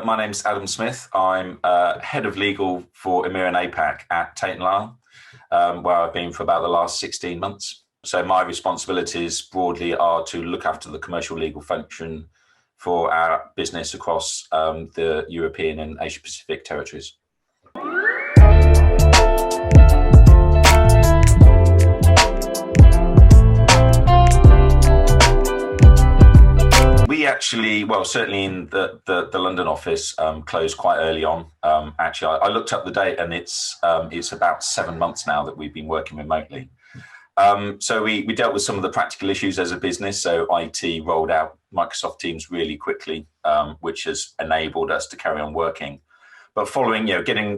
My name's Adam Smith. I'm head of legal for EMEA and APAC at Tate&Lyle, where I've been for about the last 16 months. So my responsibilities broadly are to look after the commercial legal function for our business across the European and Asia Pacific territories. We actually, well, certainly in the London office, closed quite early on. Actually, I looked up the date, and it's about 7 months now that we've been working remotely. So we dealt with some of the practical issues as a business. So IT rolled out Microsoft Teams really quickly, which has enabled us to carry on working. But following,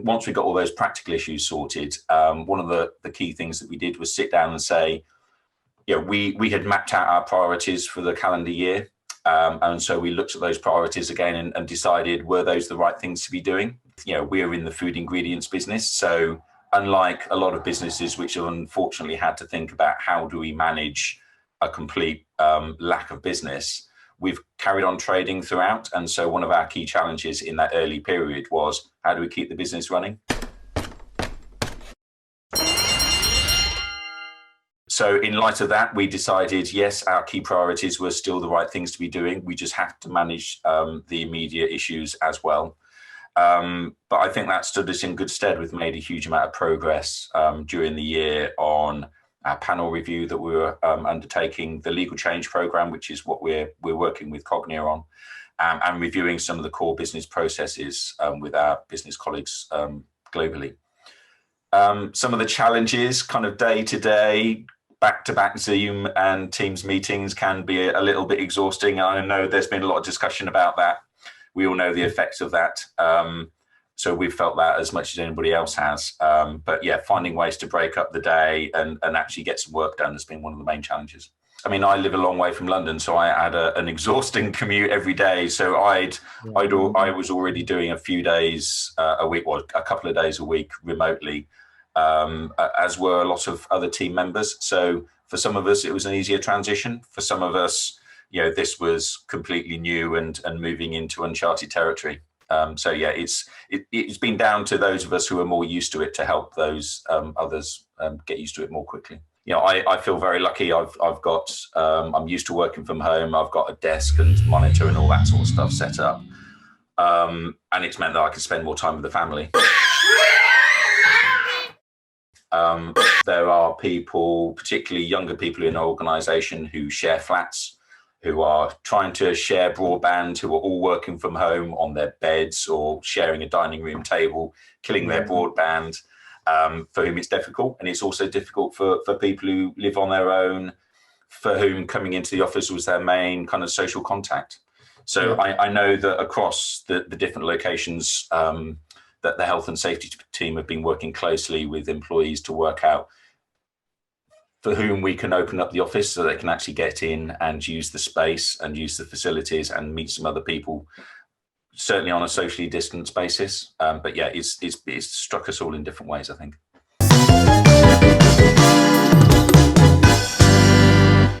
once we got all those practical issues sorted, one of the key things that we did was sit down and say, we had mapped out our priorities for the calendar year. And so we looked at those priorities again and decided, were those the right things to be doing? We're in the food ingredients business. So unlike a lot of businesses which have unfortunately had to think about how do we manage a complete lack of business, we've carried on trading throughout. And so one of our key challenges in that early period was, how do we keep the business running? So in light of that, we decided, yes, our key priorities were still the right things to be doing. We just have to manage the immediate issues as well. But I think that stood us in good stead. We've made a huge amount of progress during the year on our panel review that we were undertaking, the legal change program, which is what we're working with Cognia on, and reviewing some of the core business processes with our business colleagues globally. Some of the challenges kind of day to day, back-to-back Zoom and Teams meetings can be a little bit exhausting. I know there's been a lot of discussion about that. We all know the effects of that. So we've felt that as much as anybody else has. But yeah, finding ways to break up the day and actually get some work done has been one of the main challenges. I mean, I live a long way from London, so I had an exhausting commute every day. So I was already doing a few days a week, well, a couple of days a week remotely. As were a lot of other team members. So for some of us, it was an easier transition. For some of us, this was completely new and moving into uncharted territory. So yeah, it's been down to those of us who are more used to it to help those others get used to it more quickly. I feel very lucky. I'm used to working from home. I've got a desk and monitor and all that sort of stuff set up. And it's meant that I can spend more time with the family. There are people, particularly younger people in our organisation, who share flats, who are trying to share broadband, who are all working from home on their beds or sharing a dining room table, killing their broadband, for whom it's difficult. And it's also difficult for people who live on their own, for whom coming into the office was their main kind of social contact. So I know that across the different locations, that the health and safety team have been working closely with employees to work out for whom we can open up the office so they can actually get in and use the space and use the facilities and meet some other people, certainly on a socially distanced basis. But yeah, it's struck us all in different ways, I think.